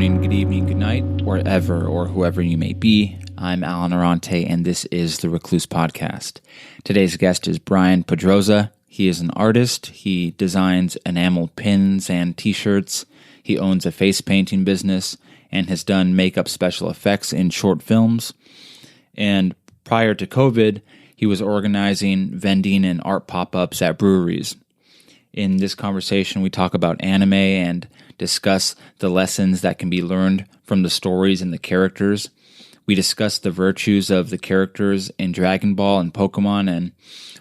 morning, good evening, good night, wherever or whoever you may be. I'm Alan Arante, and this is the Recluse podcast. Today's guest is Bryan Pedroza. He is an artist. He designs enamel pins and t-shirts. He owns a face painting business and has done makeup special effects in short films. And prior to COVID, he was organizing vending and art pop-ups at breweries. In this conversation, we talk about anime and discuss the lessons that can be learned from the stories and the characters. We discuss the virtues of the characters in Dragon Ball and Pokemon, and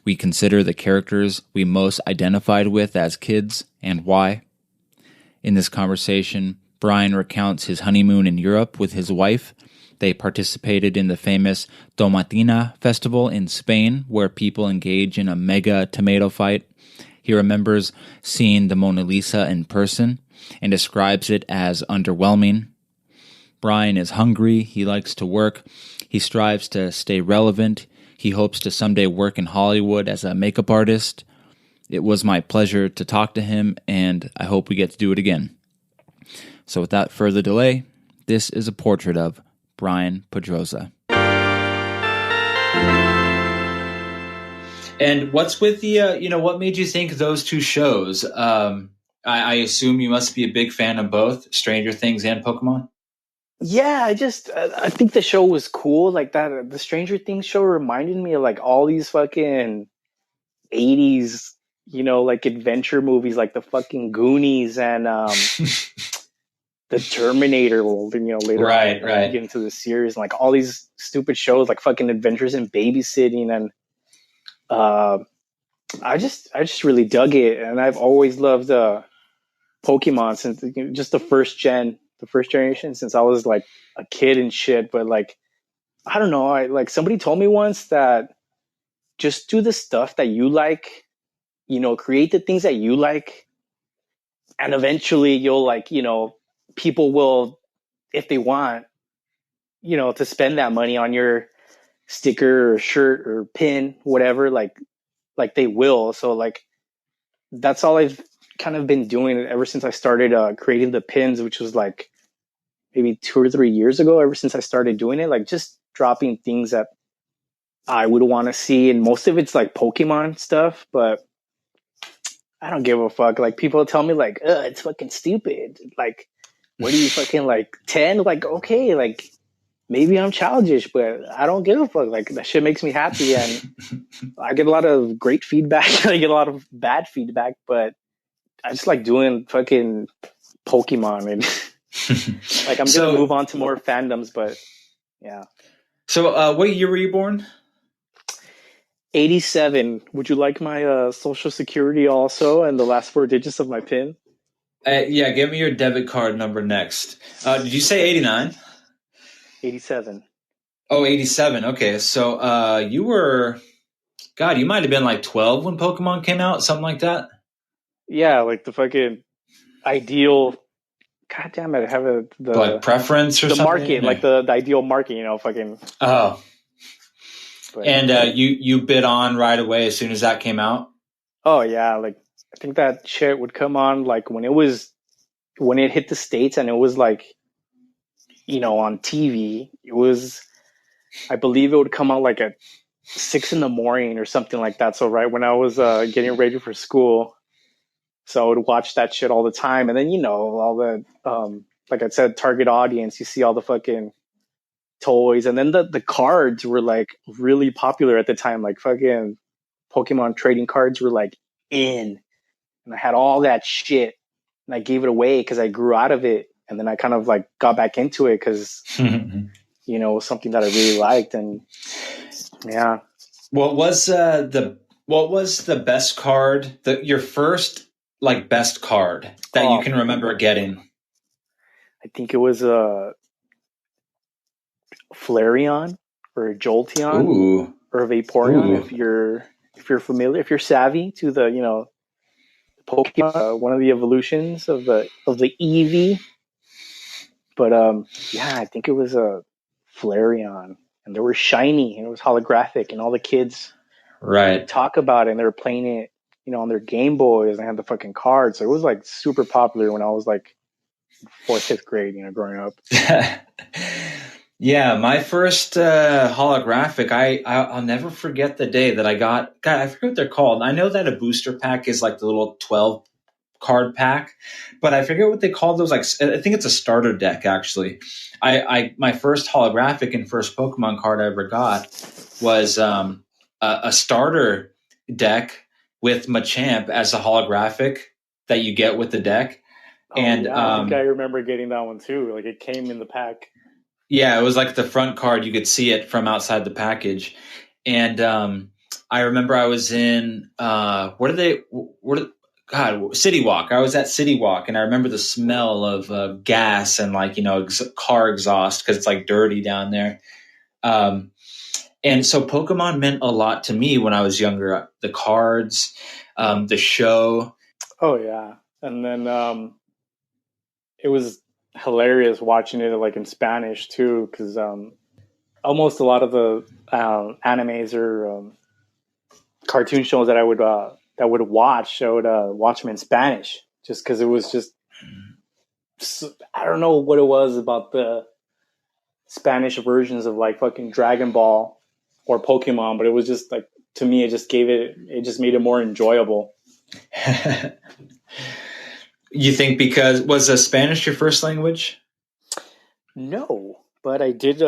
we consider the characters we most identified with as kids and why. In this conversation, Bryan recounts his honeymoon in Europe with his wife. They participated in the famous Tomatina festival in Spain, where people engage in a mega tomato fight. He remembers seeing the Mona Lisa in person and describes it as underwhelming. Bryan is hungry. He likes to work. He strives to stay relevant. He hopes to someday work in Hollywood as a makeup artist. It was my pleasure to talk to him, and I hope we get to do it again. So without further delay, this is a portrait of Bryan Pedroza. And what's with the, what made you think of those two shows? I assume you must be a big fan of both Stranger Things and Pokemon. Yeah, I think the show was cool. Like that, the Stranger Things show reminded me of like all these fucking 80s, like adventure movies, like the fucking Goonies and the Terminator. Later right, on, right. Get into the series, and like all these stupid shows, like fucking Adventures in Babysitting, and I just really dug it, and I've always loved Pokemon since just the first generation, since I was like a kid and shit. But like, I don't know, I like somebody told me once that just do the stuff that you like, create the things that you like, and eventually you'll like, people will, if they want, to spend that money on your sticker or shirt or pin, whatever, like they will. So like, that's all I've kind of been doing ever since I started creating the pins, which was like maybe 2 or 3 years ago. Ever since I started doing it, like just dropping things that I would want to see, and most of it's like Pokemon stuff, but I don't give a fuck. Like people tell me like, it's fucking stupid. Like, what are you fucking like 10? Like, okay, like maybe I'm childish, but I don't give a fuck. Like that shit makes me happy, and I get a lot of great feedback. I get a lot of bad feedback, but I just like doing fucking Pokemon, and like I'm gonna move on to more fandoms, but yeah. So what year were you born? 87. Would you like my social security also and the last 4 digits of my PIN? Yeah, give me your debit card number next. Did you say 89? 87. Oh, 87. Okay, so you were, God, you might have been like 12 when Pokemon came out, something like that. Yeah, like the fucking ideal. God damn it! I have the like preference or the something. Market, like the ideal market, fucking. Oh. But, and you bid on right away as soon as that came out. Oh yeah, like I think that shit would come on like when it hit the States, and it was like, on TV. It was, I believe it would come out like at 6 a.m. or something like that. So right when I was getting ready for school. So I would watch that shit all the time. And then, all the, like I said, target audience, you see all the fucking toys. And then the cards were like really popular at the time. Like fucking Pokemon trading cards were like in. And I had all that shit. And I gave it away because I grew out of it. And then I kind of like got back into it because, it was something that I really liked. And yeah. What was the best card, your first like best card that you can remember getting? I think it was a Flareon or a Jolteon. Ooh. Or a Vaporeon. Ooh. If you're familiar, if you're savvy to the Pokemon, one of the evolutions of the Eevee. But yeah, I think it was a Flareon, and they were shiny and it was holographic, and all the kids right talk about it, and they were playing it, on their Game Boys, and they had the fucking cards. So it was like super popular when I was like fourth, fifth grade, growing up. Yeah, my first holographic, I'll never forget the day that I got. God, I forget what they're called. I know that a booster pack is like the little 12 card pack, but I forget what they call those. Like, I think it's a starter deck actually. I my first holographic and first Pokemon card I ever got was a starter deck with Machamp as a holographic that you get with the deck. Oh And yeah, I think I remember getting that one too. Like it came in the pack. yeah, it was like the front card. You could see it from outside the package. And I remember I was in City Walk. I was at City Walk, and I remember the smell of gas and like car exhaust because it's like dirty down there. Um, and so Pokemon meant a lot to me when I was younger. The cards, the show. Oh yeah, and then it was hilarious watching it like in Spanish too, because almost a lot of the animes or cartoon shows that I would watch, I would watch them in Spanish, just because it was just I don't know what it was about the Spanish versions of like fucking Dragon Ball or Pokemon, but it was just like to me, it just made it more enjoyable. You think because was Spanish your first language? No, but I did.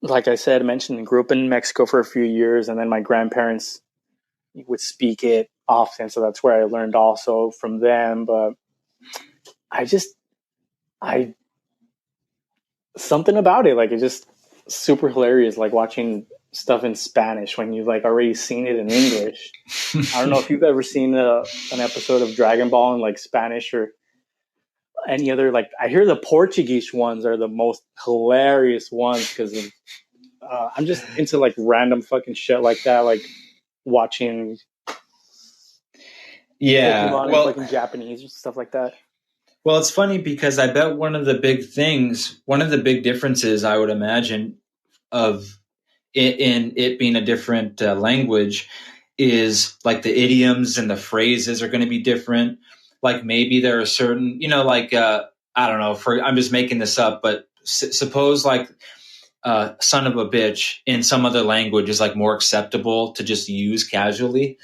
Like I said, I mentioned, grew up in Mexico for a few years, and then my grandparents would speak it often, so that's where I learned also from them. But I something about it, like it just super hilarious, like watching stuff in Spanish when you've like already seen it in English. I don't know if you've ever seen an episode of Dragon Ball in like Spanish or any other. Like I hear the Portuguese ones are the most hilarious ones because I'm just into like random fucking shit like that, like watching Pokemon in fucking Japanese or stuff like that. Well, it's funny because I bet one of the big differences I would imagine of in it being a different language is like the idioms and the phrases are going to be different. Like maybe there are certain, like I don't know. I'm just making this up, but suppose like "son of a bitch" in some other language is like more acceptable to just use casually,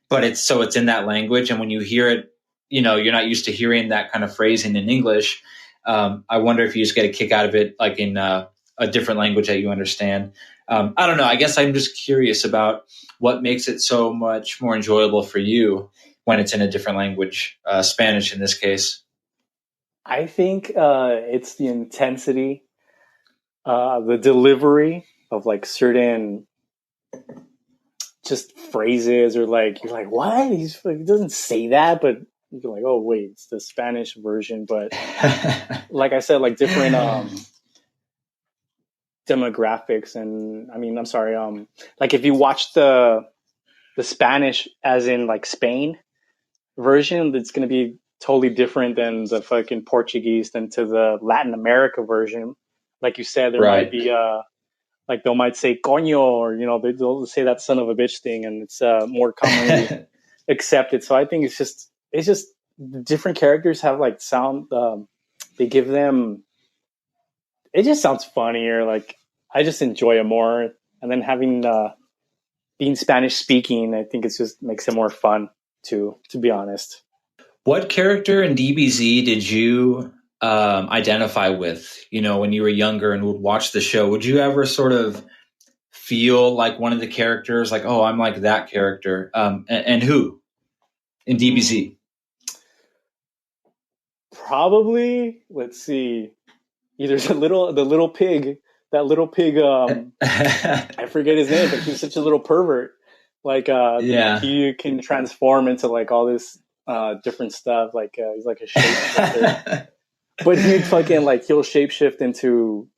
but it's in that language, and when you hear it, you're not used to hearing that kind of phrasing in English. I wonder if you just get a kick out of it, like in a different language that you understand. I don't know. I guess I'm just curious about what makes it so much more enjoyable for you when it's in a different language, Spanish in this case. I think it's the intensity, the delivery of like certain just phrases, or like you're like, what? He doesn't say that, but you're like, oh wait, it's the Spanish version. But like I said, like different demographics, and I mean, I'm sorry, like if you watch the Spanish as in like Spain version, it's going to be totally different than the fucking Portuguese than to the Latin America version. Like you said, there might be like they might say coño, or they'll say that son of a bitch thing, and it's more commonly accepted. So I think it's just different characters have like sound. They give them. It just sounds funnier. Like I just enjoy it more, and then having being Spanish speaking, I think it just makes it more fun too. To be honest. What character in DBZ did you identify with? When you were younger and would watch the show, would you ever sort of feel like one of the characters, like, oh, I'm like that character? And who in DBZ? Probably. Let's see. Either the little pig, that little pig. I forget his name, but he's such a little pervert. Like, Yeah. he can transform into like all this different stuff. Like, he's like a shapeshifter. But he'd fucking like he'll shapeshift into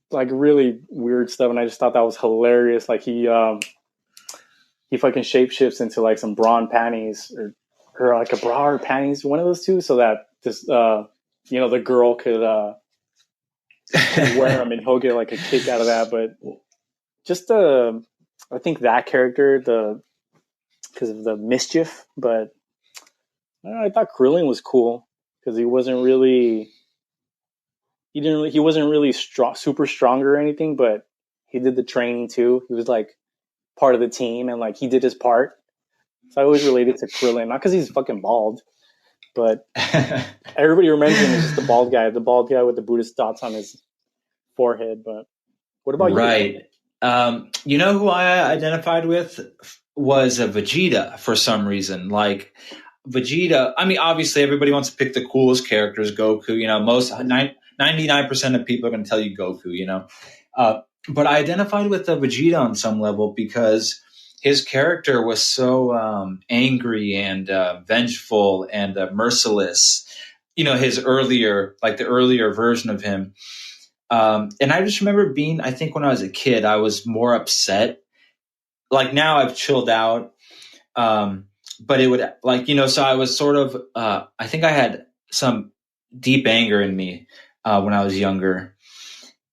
like really weird stuff, and I just thought that was hilarious. Like he fucking shapeshifts into like some bra and panties, or like a bra or panties, one of those two, so that this the girl could wear them, and he'll get like a kick out of that. But just I think that character, because of the mischief, but I thought Krillin was cool. because he wasn't really strong, super strong or anything, but he did the training too. He was like part of the team and like he did his part. So I always related to Krillin, not because he's fucking bald, but everybody remembers him as just the bald guy with the Buddhist dots on his forehead. But what about you? Right. You know who I identified with was a Vegeta for some reason. Like Vegeta, I mean, obviously everybody wants to pick the coolest characters, Goku. You know, 99% of people are going to tell you Goku. You know, but I identified with the Vegeta on some level because his character was so angry and vengeful and merciless. You know, the earlier version of him. And I just remember I think when I was a kid, I was more upset. Like now I've chilled out. But it would so I was sort of, I think I had some deep anger in me when I was younger.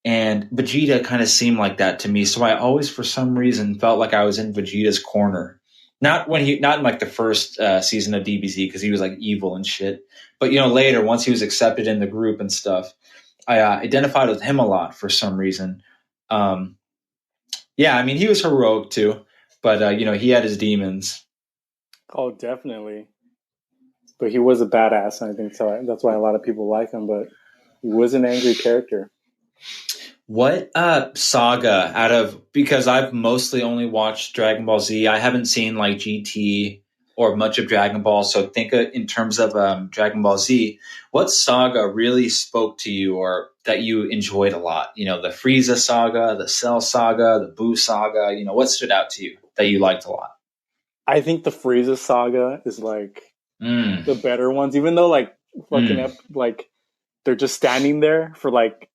And Vegeta kind of seemed like that to me. So I always, for some reason, felt like I was in Vegeta's corner. Not in like the first season of DBZ because he was like evil and shit. But later, once he was accepted in the group and stuff, I identified with him a lot for some reason. Yeah, I mean, he was heroic too, but he had his demons. Oh, definitely. But he was a badass, and I think so. That's why a lot of people like him. But he was an angry character. What saga because I've mostly only watched Dragon Ball Z. I haven't seen like GT or much of Dragon Ball. So think in terms of Dragon Ball Z, what saga really spoke to you or that you enjoyed a lot? You know, the Frieza saga, the Cell saga, the Buu saga. You know, what stood out to you that you liked a lot? I think the Frieza saga is like the better ones, even though like like they're just standing there for like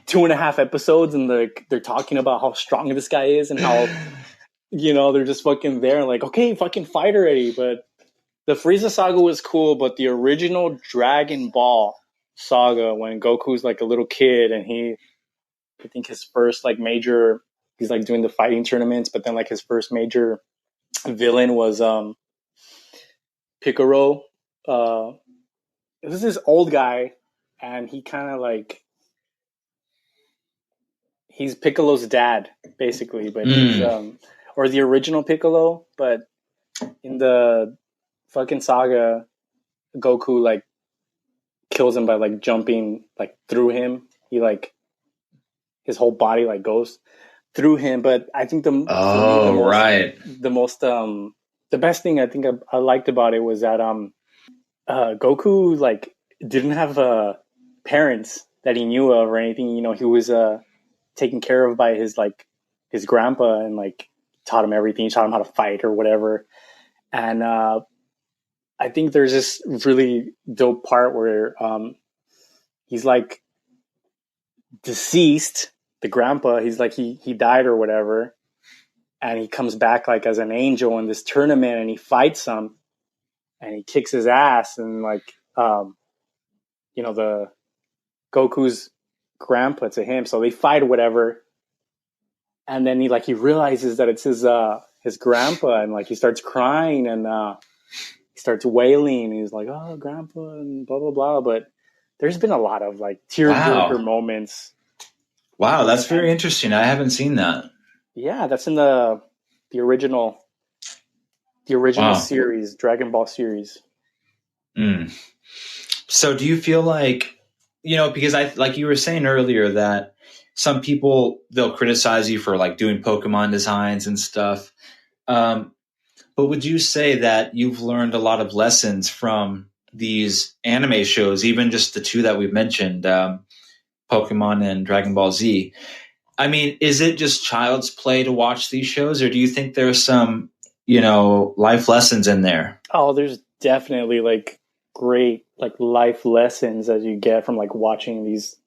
2.5 episodes and they're talking about how strong this guy is and how they're just fucking there like, okay, fucking fight already. But the Frieza saga was cool, but the original Dragon Ball saga when Goku's like a little kid and I think his first like major, he's like doing the fighting tournaments, but then like his first major villain was Piccolo. It was this old guy, and he kind of like he's Piccolo's dad, basically, but he's or the original Piccolo, but in the fucking saga, Goku like kills him by like jumping like through him. He like his whole body like goes through him. But I think the best thing I think I liked about it was that Goku like didn't have parents that he knew of or anything. He was taken care of by his grandpa and like taught him everything. He taught him how to fight or whatever. And I think there's this really dope part where he's like deceased. The grandpa, he's like he died or whatever, and he comes back like as an angel in this tournament, and he fights him, and he kicks his ass, and like the Goku's grandpa to him, so they fight or whatever, and then he realizes that it's his grandpa, and like he starts crying and he starts wailing, and he's like, oh, grandpa, and blah blah blah. But there's been a lot of like tearjerker moments. Wow, that's very interesting. I haven't seen that. Yeah, that's in the original series, Dragon Ball series. So do you feel like, because like you were saying earlier that some people, they'll criticize you for like doing Pokemon designs and stuff. But would you say that you've learned a lot of lessons from these anime shows, even just the two that we've mentioned, Pokemon and Dragon Ball Z? I mean, is it just child's play to watch these shows, or do you think there's some, life lessons in there? Oh, there's definitely like great like life lessons as you get from like watching these,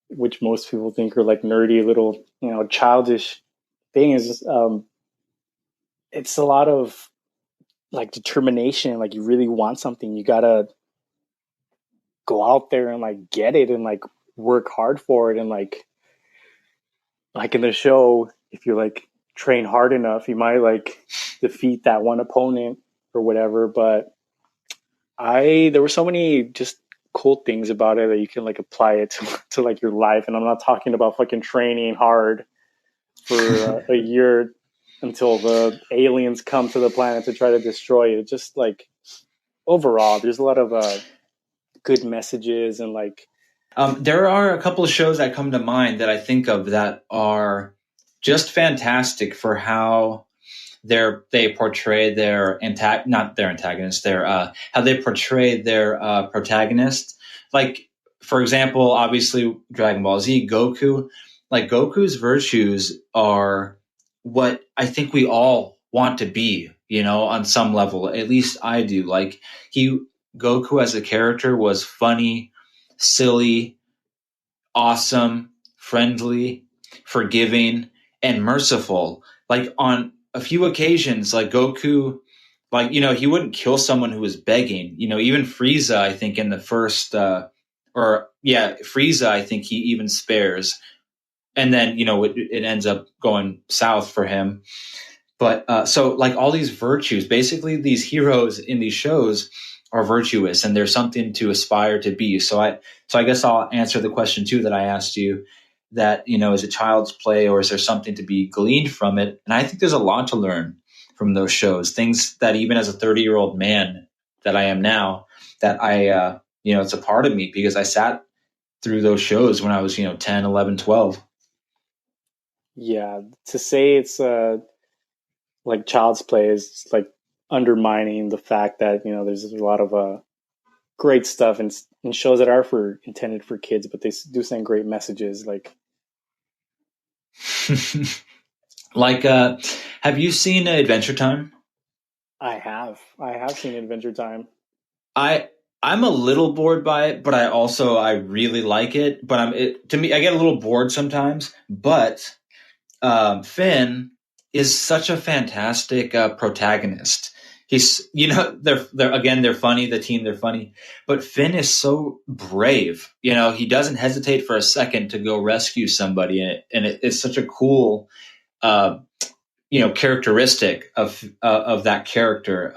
which most people think are like nerdy little, childish things. It's a lot of like determination. Like you really want something, you gotta go out there and like get it and like work hard for it. And like in the show, if you like train hard enough, you might like defeat that one opponent or whatever. But There were so many just cool things about it that you can like apply it to like your life. And I'm not talking about fucking training hard for a year until the aliens come to the planet to try to destroy it. Just like overall, there's a lot of good messages and like There are a couple of shows that come to mind that I think of that are just fantastic for how they portray their not their antagonist, their how they portray their protagonist. Like, for example, obviously Dragon Ball Z, Goku. Like, Goku's virtues are what I think we all want to be, on some level. At least I do. Like, Goku as a character was funny, silly, awesome, friendly, forgiving, and merciful. Like, on a few occasions, like Goku, like, he wouldn't kill someone who was begging. Even Frieza, I think in the first, Frieza, I think he even spares. And then, it ends up going south for him. But so, like, all these virtues, basically these heroes in these shows are virtuous, and there's something to aspire to be. So I guess I'll answer the question too that I asked you, that, is it child's play, or is there something to be gleaned from it? And I think there's a lot to learn from those shows, things that even as a 30-year-old man that I am now, that it's a part of me because I sat through those shows when I was, 10, 11, 12. yeah, to say it's like child's play is like undermining the fact that there's a lot of great stuff in shows that are for intended for kids, but they do send great messages. Like, Like, have you seen Adventure Time? I have seen Adventure Time. I I'm a little bored by it, but I really like it. But to me, I get a little bored sometimes. But Finn is such a fantastic protagonist. He's, they're funny. The team, they're funny, but Finn is so brave. He doesn't hesitate for a second to go rescue somebody, it's such a cool, uh, characteristic of that character.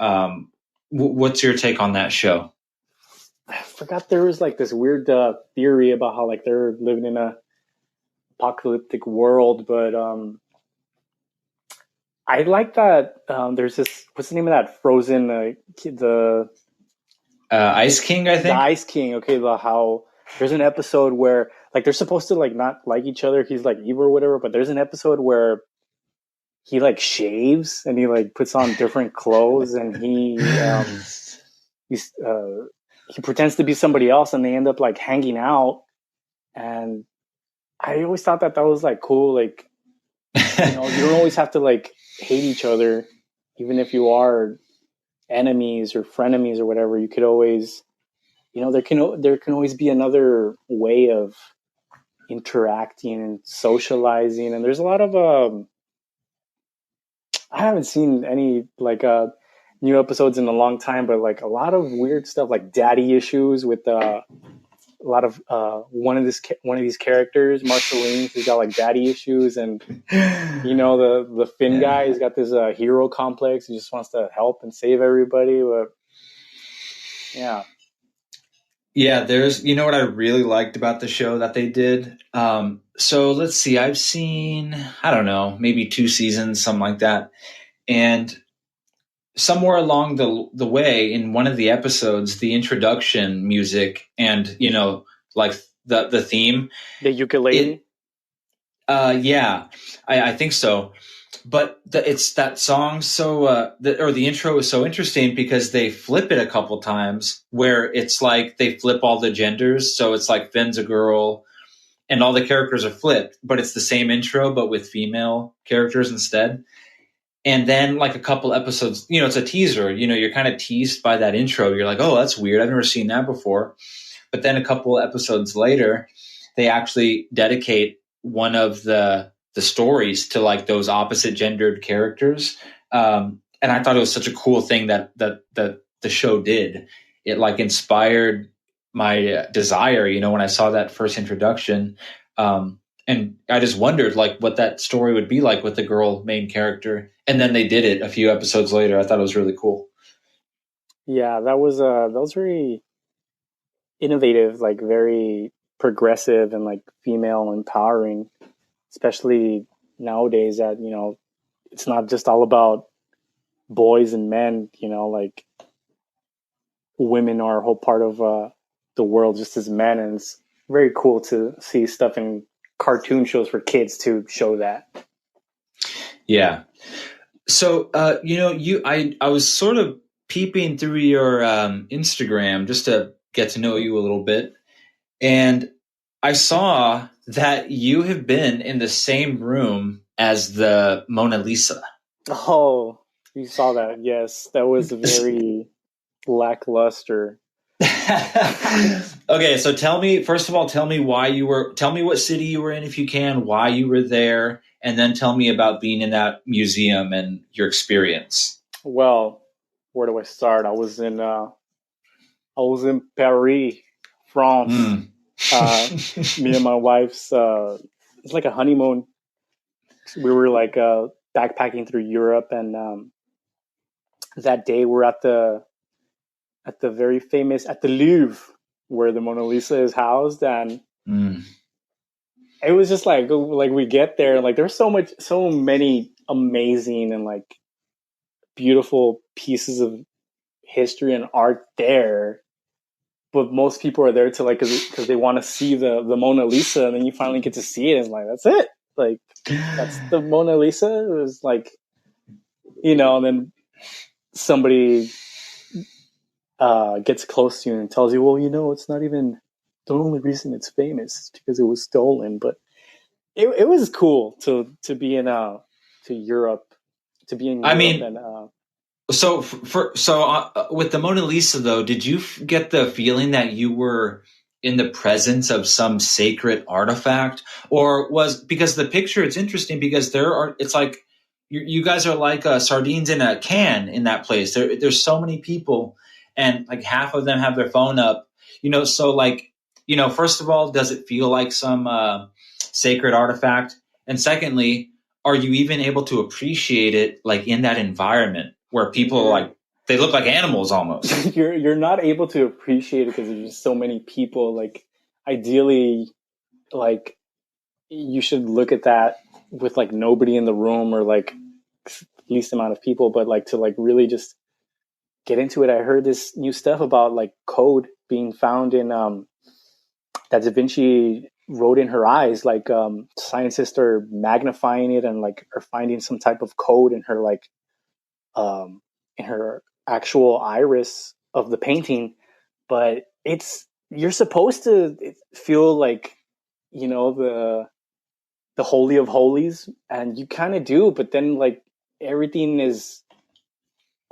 What's your take on that show? I forgot there was like this weird theory about how like they're living in a apocalyptic world, but I like that. There's this. What's the name of that Frozen? The Ice King, I the think. Ice King. Okay, the how there's an episode where like they're supposed to like not like each other. He's like evil or whatever. But there's an episode where he like shaves and he like puts on different clothes and he's he pretends to be somebody else and they end up like hanging out. And I always thought that was like cool. Like you don't always have to like hate each other, even if you are enemies or frenemies or whatever. You could always, there can always be another way of interacting and socializing. And there's a lot of I haven't seen any like new episodes in a long time, but like a lot of weird stuff like daddy issues with a lot of one of these characters, Marceline, who's got like daddy issues, and the Finn guy, he's got this hero complex. He just wants to help and save everybody, but yeah. Yeah, there's, what I really liked about the show that they did. So let's see, I've seen, I don't know, maybe 2 seasons, something like that. And somewhere along the way in one of the episodes, the introduction music and, like the theme, The ukulele. yeah, I think so. But it's that song. So, the intro is so interesting because they flip it a couple times where it's like they flip all the genders. So it's like Finn's a girl and all the characters are flipped, but it's the same intro, but with female characters instead. And then like a couple episodes, it's a teaser, you're kind of teased by that intro. You're like, oh, that's weird. I've never seen that before. But then a couple episodes later, they actually dedicate one of the stories to like those opposite gendered characters. And I thought it was such a cool thing that the show did. It like inspired my desire, when I saw that first introduction. And I just wondered like what that story would be like with the girl main character. And then they did it a few episodes later. I thought it was really cool. Yeah, that was very innovative, like very progressive and like female empowering, especially nowadays that, it's not just all about boys and men, like women are a whole part of the world just as men, and it's very cool to see stuff in cartoon shows for kids to show that. Yeah. So, I was sort of peeping through your Instagram just to get to know you a little bit, and I saw that you have been in the same room as the Mona Lisa. Oh, you saw that? Yes, that was very lackluster. Okay, so tell me, first of all, tell me what city you were in if you can, why you were there, and then tell me about being in that museum and your experience. Well, where do I start? I was in Paris, France. Mm. Me and my wife's it's like a honeymoon. We were like backpacking through Europe, and that day we're at the very famous at the Louvre, where the Mona Lisa is housed, and Mm. it was just like we get there, like there's so many amazing and like beautiful pieces of history and art there, but most people are there to like because they want to see the Mona Lisa, and then you finally get to see it, and it's like that's it, like that's the Mona Lisa. It was like, and then somebody gets close to you and tells you, well, it's not even the only reason it's famous is because it was stolen. But it was cool to be in to Europe, to be in I Europe, mean, and with the Mona Lisa though, did you get the feeling that you were in the presence of some sacred artifact, or was because the picture? It's interesting because it's like you guys are like sardines in a can in that place. There's so many people, and like half of them have their phone up. So like first of all, does it feel like some sacred artifact? And secondly, are you even able to appreciate it like in that environment where people are you're like they look like animals almost? you're not able to appreciate it because there's just so many people. Like ideally, like you should look at that with like nobody in the room or like least amount of people, but like to like really just get into it. I heard this new stuff about like code being found in that Da Vinci wrote in her eyes. Like scientists are magnifying it and like are finding some type of code um in her actual iris of the painting. But it's you're supposed to feel like the holy of holies, and you kind of do, but then like everything is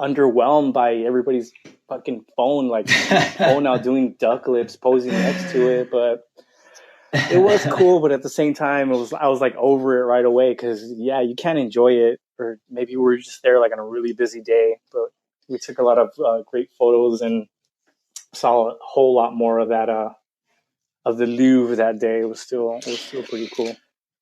underwhelmed by everybody's fucking phone, like phone out doing duck lips, posing next to it. But it was cool, but at the same time, I was like over it right away because yeah, you can't enjoy it, or maybe we were just there like on a really busy day, but we took a lot of great photos and saw a whole lot more of that of the Louvre that day. It was still pretty cool.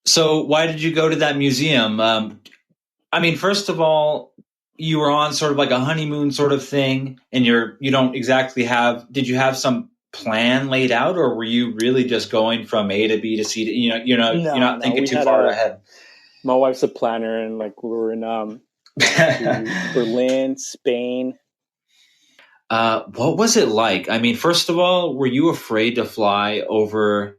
So why did you go to that museum? I mean, first of all, you were on sort of like a honeymoon sort of thing, and you don't exactly have. Did you have some plan laid out, or were you really just going from A to B to C? You're No, not no, thinking we too had far a ahead. my wife's a planner, and like we were in to Berlin, Spain. What was it like? I mean, first of all, were you afraid to fly over?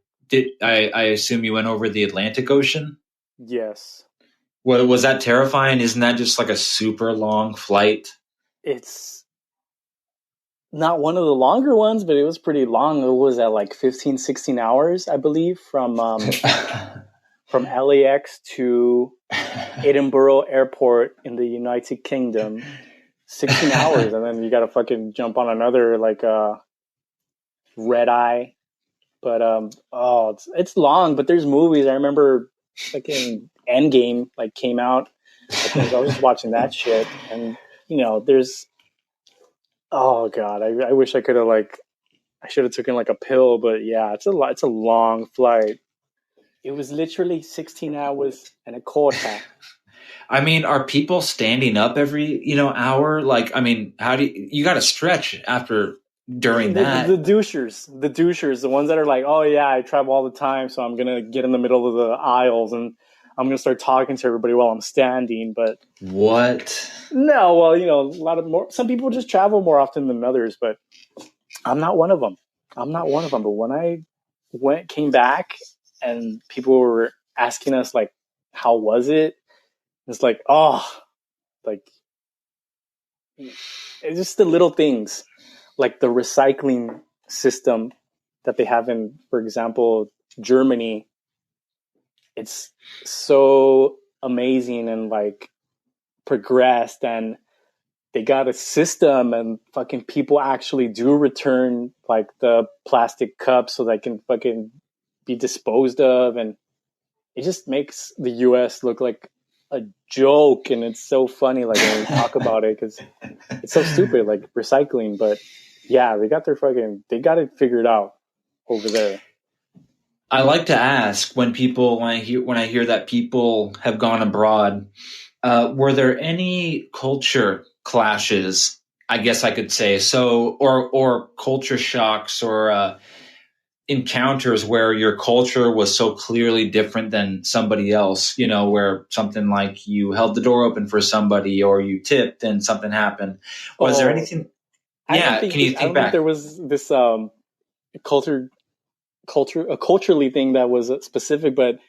I assume you went over the Atlantic Ocean? Yes, Was that terrifying? Isn't that just like a super long flight? it's not one of the longer ones, but it was pretty long. It was at like 15, 16 hours, I believe, from LAX to Edinburgh Airport in the United Kingdom. 16 hours, and then you got to fucking jump on another like red eye. But oh, it's long, but there's movies. I remember fucking Endgame like came out. I think I was just watching that shit, and there's oh god, I wish I could have like I should have taken like a pill, but yeah, it's a long flight. It was literally 16 hours and a quarter. I mean, are people standing up every, hour? Like, I mean, how do you got to stretch after during The that? douchers, the ones that are like, oh yeah, I travel all the time, so I'm gonna get in the middle of the aisles and I'm gonna start talking to everybody while I'm standing. But What? no, well, some people just travel more often than others, but I'm not one of them. I'm not one of them. But when I came back and people were asking us like, how was it? It's like, oh, like it's just the little things, like the recycling system that they have in, for example, Germany. It's so amazing and like progressed, and they got a system, and fucking people actually do return like the plastic cups so they can fucking be disposed of, and it just makes the US look like a joke. And it's so funny like when we talk about it, because it's so stupid, like recycling. But yeah, they got it figured out over there. I like to ask when I hear that people have gone abroad, were there any culture clashes? I guess I could say so, or culture shocks, or encounters where your culture was so clearly different than somebody else. Where something like you held the door open for somebody, or you tipped and something happened. Was there Oh, anything? Yeah, can you I think don't think back? there was this culture a culturally thing that was specific, but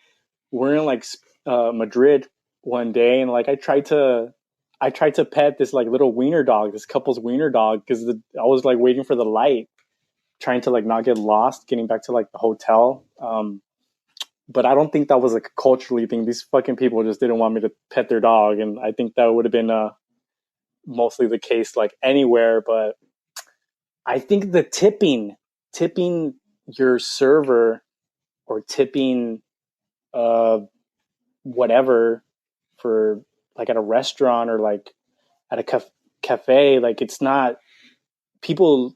we're in like Madrid one day, and like I tried to pet this like little wiener dog, this couple's wiener dog, because I was like waiting for the light, trying to like not get lost, getting back to like the hotel. But I don't think that was like a culturally thing. These fucking people just didn't want me to pet their dog, and I think that would have been mostly the case like anywhere. But I think the tipping your server, or tipping uh whatever, for like at a restaurant or like at a cafe, like it's not, people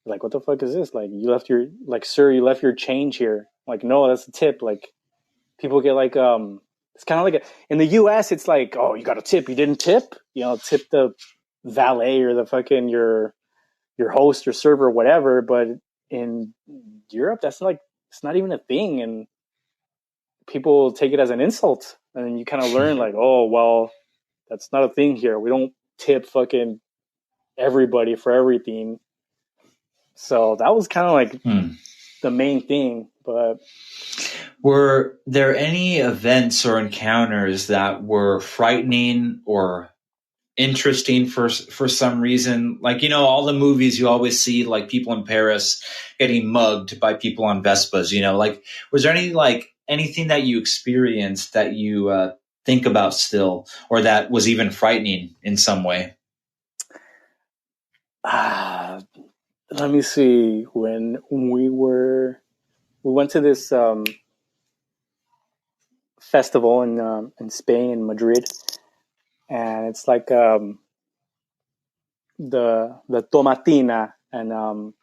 like, what the fuck is this, like you left your, like, sir, you left your change here, like, no, that's a tip. Like people get like it's kind of like in the US it's like, oh, you got a tip, you didn't tip, tip the valet or the fucking your host or server or whatever. But in Europe that's like, it's not even a thing, and people take it as an insult, and then you kind of learn like, oh well, that's not a thing here. We don't tip fucking everybody for everything. So that was kind of like Hmm. the main thing. But Were there any events or encounters that were frightening or interesting for some reason? Like, all the movies you always see, like people in Paris getting mugged by people on Vespas. Like, was there anything that you experienced that you think about still, or that was even frightening in some way? uh, let me see. When we went to this festival in Spain, in Madrid, and it's like the Tomatina, and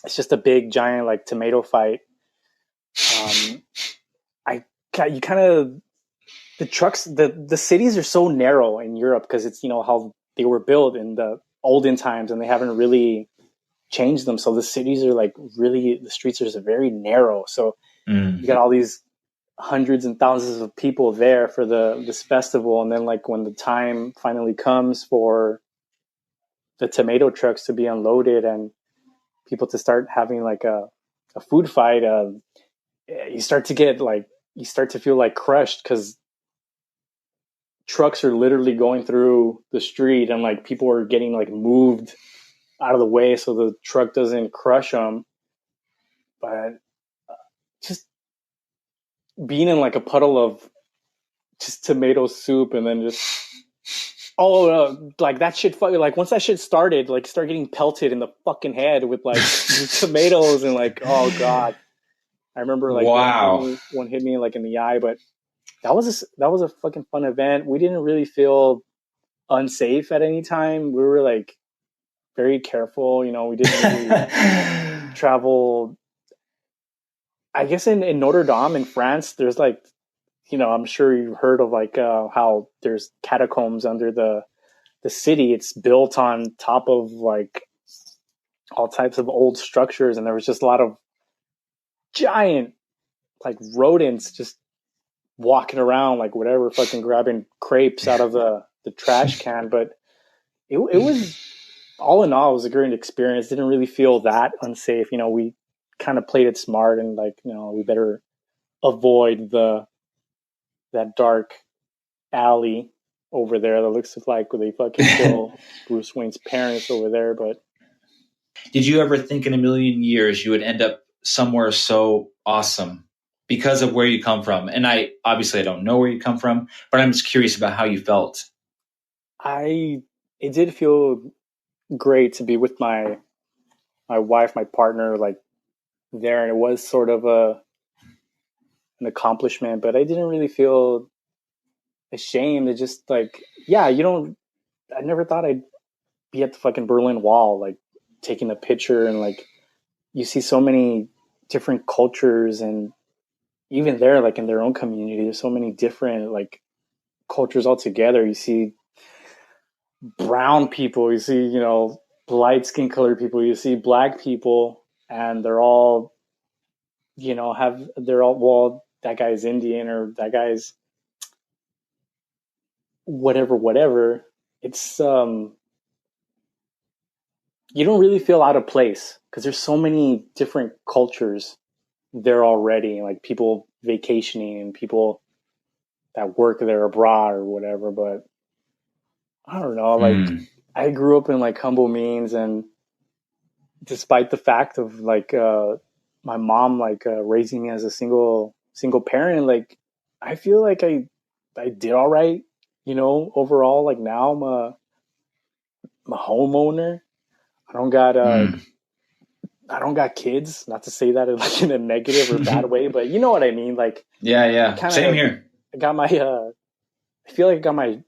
it's just a big giant like tomato fight. Um, I you kind of, the trucks, the cities are so narrow in Europe, because it's, how they were built in the olden times, and they haven't really changed them. So the cities are like, really, the streets are just very narrow. So you got Mm. all these hundreds and thousands of people there for this festival, and then like when the time finally comes for the tomato trucks to be unloaded and people to start having like a food fight, you start to get like, you start to feel like crushed, because trucks are literally going through the street, and like people are getting like moved out of the way so the truck doesn't crush them. But just being in like a puddle of just tomato soup, and then just, oh, like that shit, like once that shit started, like start getting pelted in the fucking head with like tomatoes, and like, oh god, I remember like Wow. one hit me like in the eye. But that was a fucking fun event. We didn't really feel unsafe at any time. We were like very careful. We didn't really travel. I guess in Notre Dame in France, there's like I'm sure you've heard of like how there's catacombs under the city. It's built on top of like all types of old structures, and there was just a lot of giant like rodents just walking around like whatever, fucking grabbing crepes out of the trash can. But it was, all in all, it was a great experience. Didn't really feel that unsafe. We kind of played it smart, and like, we better avoid that dark alley over there that looks like where they fucking kill Bruce Wayne's parents over there. But Did you ever think in a million years you would end up somewhere so awesome because of where you come from? And I don't know where you come from, but I'm just curious about how you felt. it did feel great to be with my wife, my partner, like there, and it was sort of an accomplishment. But I didn't really feel ashamed. It just like, yeah, I never thought I'd be at the fucking Berlin Wall, like taking a picture, and like you see so many different cultures, and even there, like in their own community, there's so many different like cultures all together. You see brown people, you see, light skin colored people, you see black people, and they're all, well, that guy's Indian, or that guy's whatever. It's you don't really feel out of place because there's so many different cultures there already, like people vacationing and people that work there abroad or whatever. But I don't know, like I grew up in like humble means, and despite the fact of like my mom like raising me as a single parent, like I feel like I did all right, overall. Like now I'm a homeowner. I don't got I don't got kids. Not to say that in like in a negative or bad way, but you know what I mean. Like yeah, same here. I got my I feel like I got my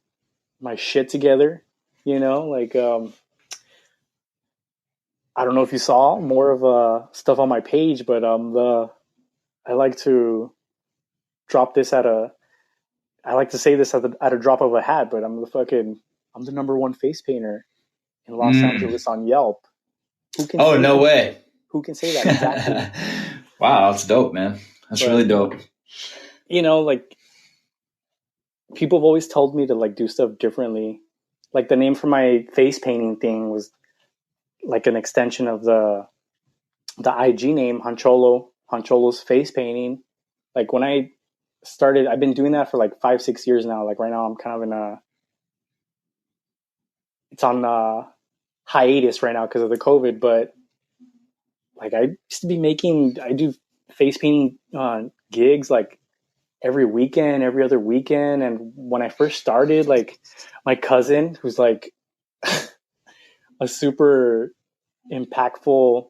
shit together. Like I don't know if you saw more of stuff on my page, but I like to drop this I like to say this at a drop of a hat, but I'm the number one face painter in Los Angeles on Yelp. Who can? Oh, no way. Who can say that exactly? Wow, that's dope, man. That's really dope. Like people have always told me to like do stuff differently. Like the name for my face painting thing was like an extension of the IG name, Hancholo's face painting. Like when I started, I've been doing that for like 5-6 years now. Like right now I'm kind of it's on hiatus right now because of the COVID, but like I used to I do face painting gigs like every weekend, every other weekend. And when I first started, like my cousin, who's like a super impactful,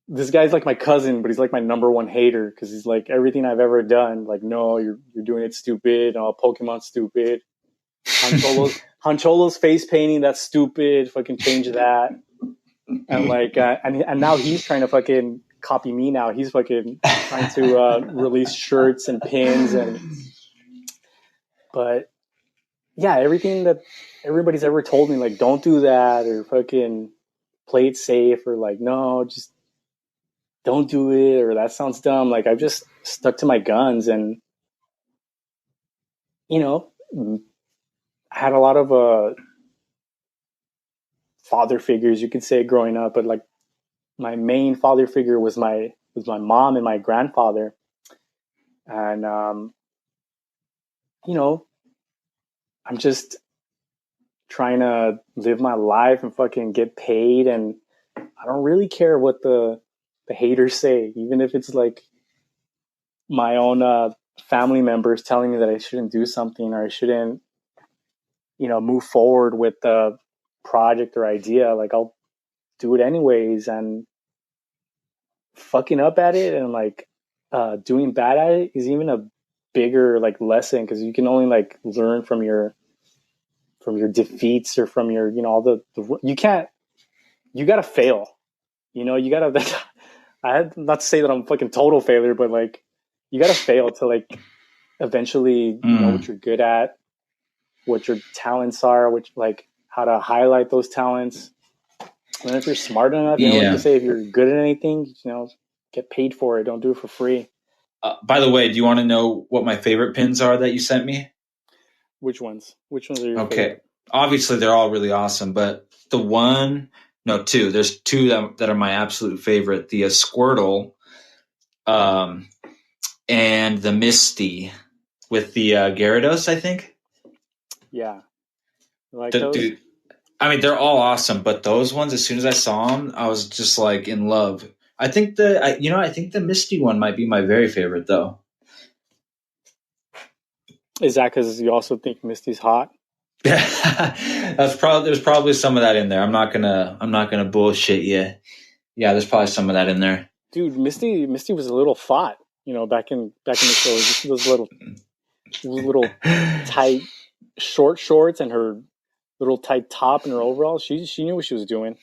this guy's like my cousin, but he's like my number one hater because he's like everything I've ever done. Like, no, you're doing it stupid. Oh, Pokemon's stupid. Hancholo's face painting, that's stupid. Fucking change that. And like, and now he's trying to fucking copy me. Now he's fucking trying to release shirts and pins but yeah, everything that everybody's ever told me, like, don't do that or fucking play it safe or like, no, just don't do it or that sounds dumb. Like I've just stuck to my guns and, I had a lot of father figures, you could say, growing up, but like my main father figure was my mom and my grandfather. And I'm just trying to live my life and fucking get paid, and I don't really care what the haters say, even if it's like my own family members telling me that I shouldn't do something or I shouldn't move forward with the project or idea. Like I'll do it anyways, and fucking up at it and like doing bad at it is even a bigger like lesson, because you can only like learn from your defeats or from your all the you gotta fail, you gotta I had not to say that I'm fucking total failure, but like you gotta fail to like eventually know what Mm. you're good at, what your talents are, which like how to highlight those talents. And then if you're smart enough, like they Yeah. say, if you're good at anything, get paid for it. Don't do it for free. By the way, do you want to know what my favorite pins are that you sent me? Which ones? Which ones are your Okay. favorite? Obviously, they're all really awesome, but the one, no, two. There's two that are my absolute favorite: the Squirtle, um, and the Misty with the Gyarados. I think. Yeah, you like those? Dude, I mean, they're all awesome, but those ones, as soon as I saw them, I was just like in love. I think I think the Misty one might be my very favorite, though. Is that because you also think Misty's hot? There's probably some of that in there. I'm not gonna bullshit you. Yeah, there's probably some of that in there. Dude, Misty was a little thought, back in the show. Just those little tight short shorts and her little tight top and her overalls. She knew what she was doing.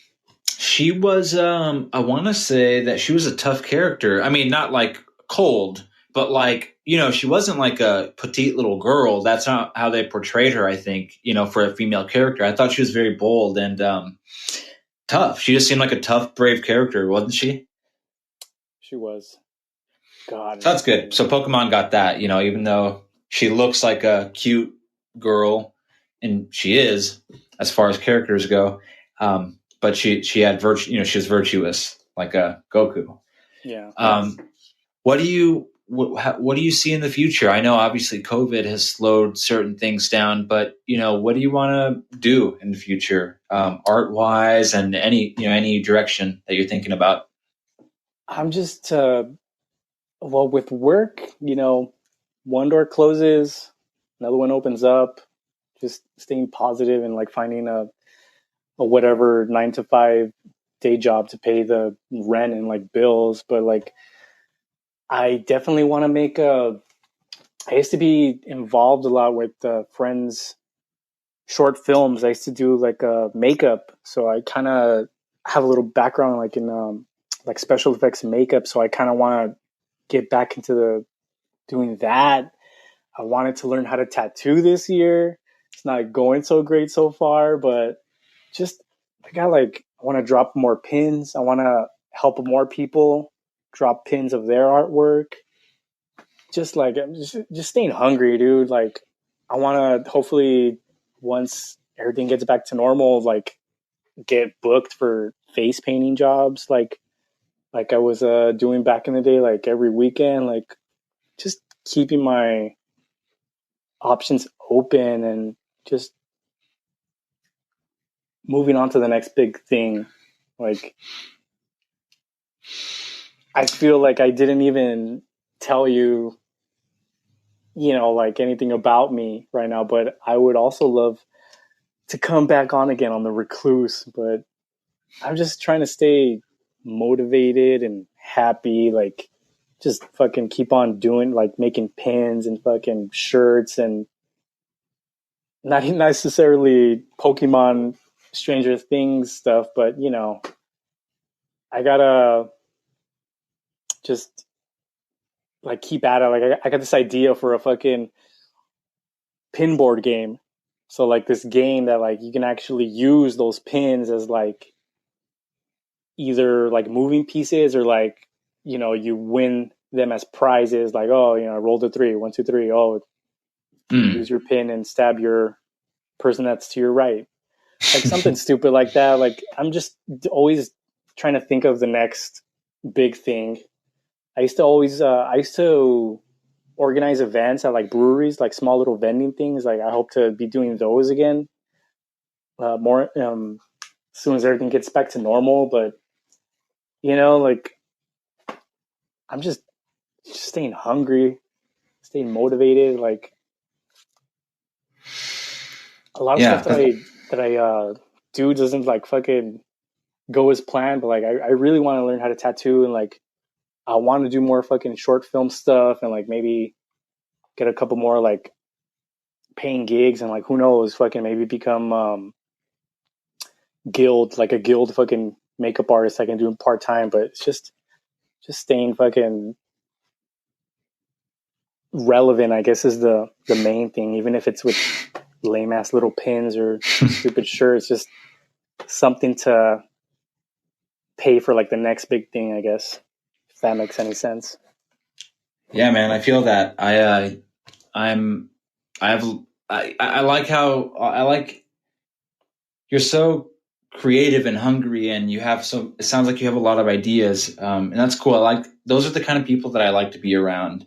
She was I want to say that she was a tough character. I mean, not like cold, but like, she wasn't like a petite little girl. That's not how they portrayed her, I think, for a female character. I thought she was very bold and tough. She just seemed like a tough, brave character, wasn't she? She was. God, So that's good. man. So Pokemon got that, even though she looks like a cute girl, and she is, as far as characters go. But she had virtue, she was virtuous like a Goku. Yeah. What do you what do you see in the future? I know obviously COVID has slowed certain things down, but what do you want to do in the future, art wise, and any direction that you're thinking about? I'm just well, with work, one door closes, another one opens up. Just staying positive and like finding a whatever 9 to 5 day job to pay the rent and like bills. But like, I definitely want to make a. I used to be involved a lot with friends' short films. I used to do like makeup, so I kind of have a little background like in like special effects and makeup. So I kind of want to get back into the doing that. I wanted to learn how to tattoo this year. It's not going so great so far, but just I want to drop more pins. I want to help more people drop pins of their artwork. Just like I'm just staying hungry, dude. Like I want to hopefully once everything gets back to normal, like get booked for face painting jobs, like I was doing back in the day, like every weekend, like just keeping my options open and just moving on to the next big thing. Like I feel like I didn't even tell you, like anything about me right now, but I would also love to come back on again on the Recluse, but I'm just trying to stay motivated and happy, like just fucking keep on doing like making pins and fucking shirts and not necessarily Pokemon Stranger Things stuff, but I gotta just like keep at it. Like I got this idea for a fucking pinboard game. So like this game that like you can actually use those pins as like either like moving pieces or like you win them as prizes. Like I rolled a three, 1, 2, 3. Oh, Mm. use your pin and stab your person that's to your right. Like something stupid like that. Like I'm just always trying to think of the next big thing. I used to organize events at like breweries, like small little vending things. Like I hope to be doing those again, more as soon as everything gets back to normal. But like I'm just staying hungry, staying motivated. Like a lot of stuff Yeah. that I do doesn't like fucking go as planned. But like I really want to learn how to tattoo and like I want to do more fucking short film stuff and like maybe get a couple more like paying gigs and like who knows fucking maybe become like a guild fucking makeup artist. I can do part time, but it's just staying fucking relevant, I guess, is the main thing. Even if it's with lame ass little pins or stupid shirts, just something to pay for like the next big thing, I guess, if that makes any sense. Yeah, man, I feel that. I'm, I have, I like how I like you're so creative and hungry, and you have so. It sounds like you have a lot of ideas, and that's cool. I like those are the kind of people that I like to be around.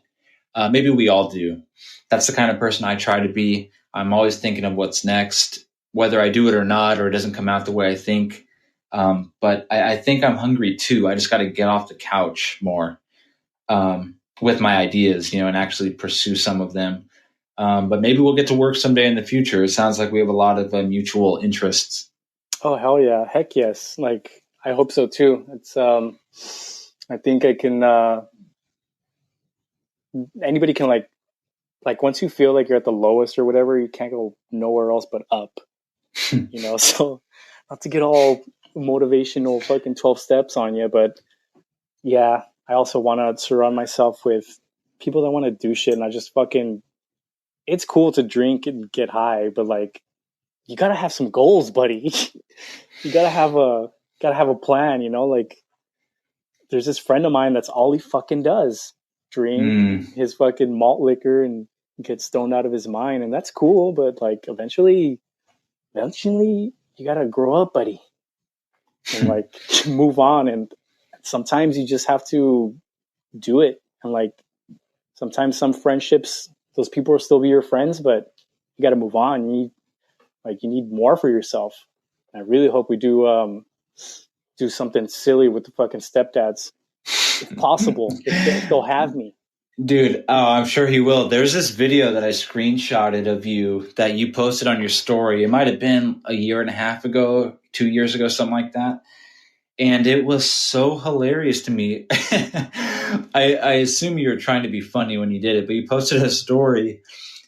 Maybe we all do. That's the kind of person I try to be. I'm always thinking of what's next, whether I do it or not, or it doesn't come out the way I think. But I think I'm hungry too. I just got to get off the couch more with my ideas, and actually pursue some of them. But maybe we'll get to work someday in the future. It sounds like we have a lot of mutual interests. Oh hell yeah, heck yes! Like I hope so too. It's I think I can. Anybody can like once you feel like you're at the lowest or whatever, you can't go nowhere else but up. So not to get all motivational fucking 12 steps on you, but yeah, I also want to surround myself with people that want to do shit, and I just fucking. It's cool to drink and get high, but like you gotta have some goals, buddy. You gotta have a plan. Like there's this friend of mine that's all he fucking does: drink his fucking malt liquor and get stoned out of his mind, and that's cool. But like eventually you gotta grow up, buddy, and like move on. And sometimes you just have to do it. And like sometimes some friendships, those people will still be your friends, but you got to move on. You need more for yourself. And I really hope we do something silly with the fucking stepdads, if possible, if they'll have me. Dude, oh, I'm sure he will. There's this video that I screenshotted of you that you posted on your story. It might have been a year and a half ago, 2 years ago, something like that. And it was so hilarious to me. I assume you were trying to be funny when you did it, but you posted a story.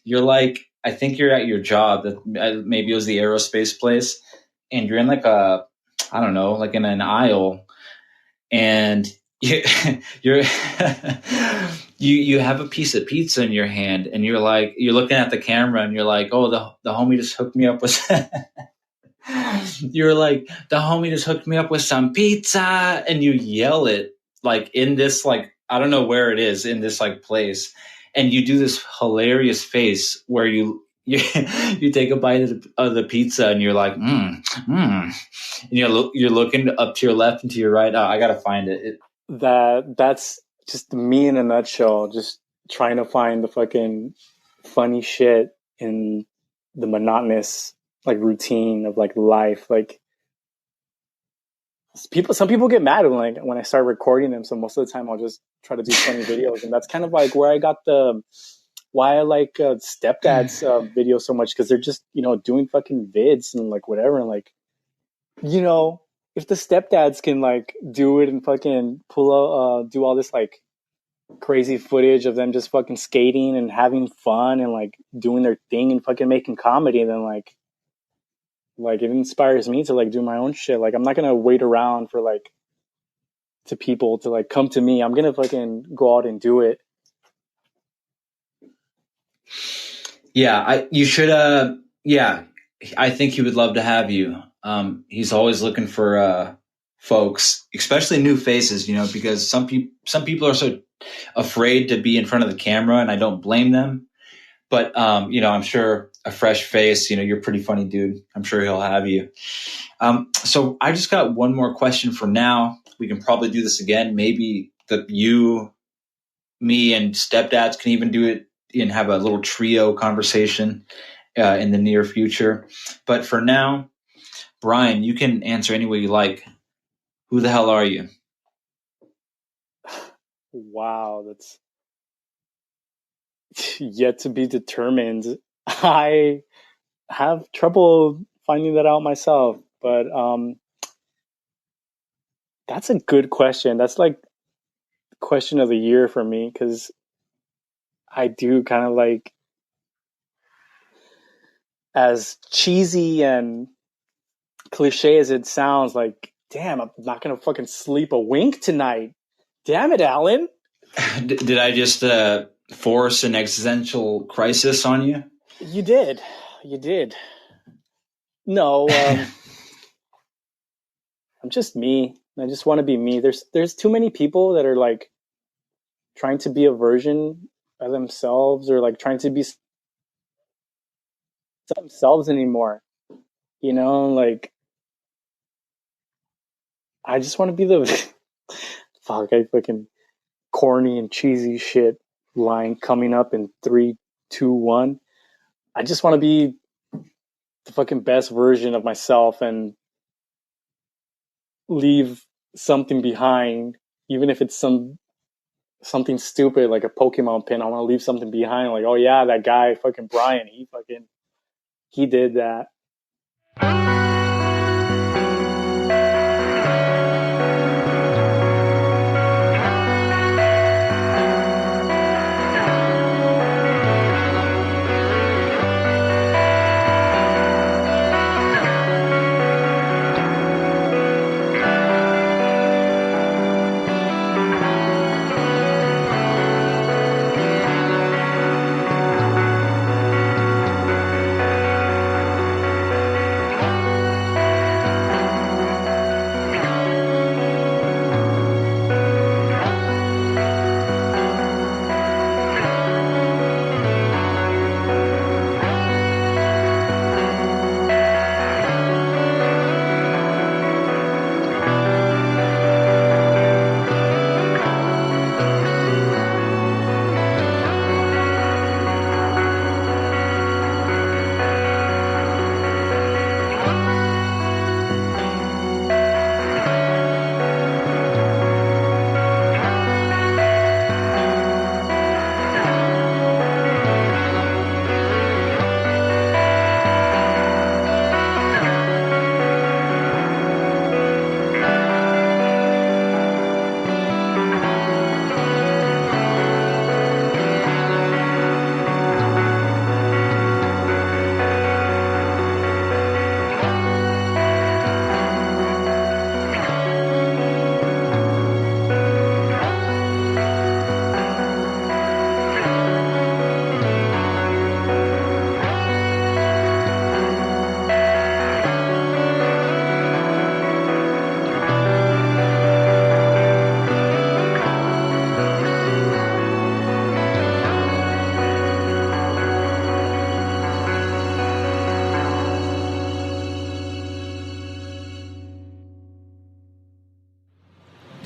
You're like, I think you're at your job. That maybe it was the aerospace place, and you're in like I don't know, like in an aisle, and you're you have a piece of pizza in your hand, and you're looking at the camera, and you're like, oh, the homie just hooked me up with. You're like, the homie just hooked me up with some pizza, and you yell it like in this like I don't know where it is in this like place, and you do this hilarious face where you take a bite of the pizza and you're like and you're looking up to your left and to your right. I gotta find it. That's just me in a nutshell. Just trying to find the fucking funny shit in the monotonous like routine of like life. Like some people get mad when I start recording them. So most of the time I'll just try to do funny videos, and that's kind of like where I got why I like stepdad's video so much, because they're just doing fucking vids and like whatever, and like if the stepdads can like do it and fucking do all this like crazy footage of them just fucking skating and having fun and like doing their thing and fucking making comedy, then like it inspires me to like do my own shit. Like I'm not gonna wait around for like to people to like come to me. I'm gonna fucking go out and do it. Yeah, you should. Yeah, I think he would love to have you. He's always looking for folks, especially new faces. Because some people are so afraid to be in front of the camera, and I don't blame them. But I'm sure a fresh face. You're a pretty funny dude. I'm sure he'll have you. So I just got one more question for now. We can probably do this again. Maybe you, me, and stepdads can even do it and have a little trio conversation in the near future. But for now, Bryan, you can answer any way you like. Who the hell are you? Wow, that's yet to be determined. I have trouble finding that out myself, but that's a good question. That's like question of the year for me, because I do kind of like, as cheesy and cliche as it sounds, like, damn, I'm not gonna fucking sleep a wink tonight. Damn it, Alan. Did I just force an existential crisis on you? You did. No, I'm just me. I just want to be me. There's too many people that are like trying to be a version of themselves, or like trying to be themselves anymore. You know, like I just want to be the fuck. I fucking corny and cheesy shit line coming up in 3, 2, 1. I just want to be the fucking best version of myself and leave something behind, even if it's something stupid like a Pokemon pin. I want to leave something behind, like, oh yeah, that guy, fucking Bryan, he did that.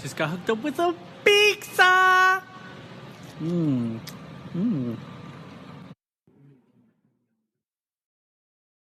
Just got hooked up with a pizza.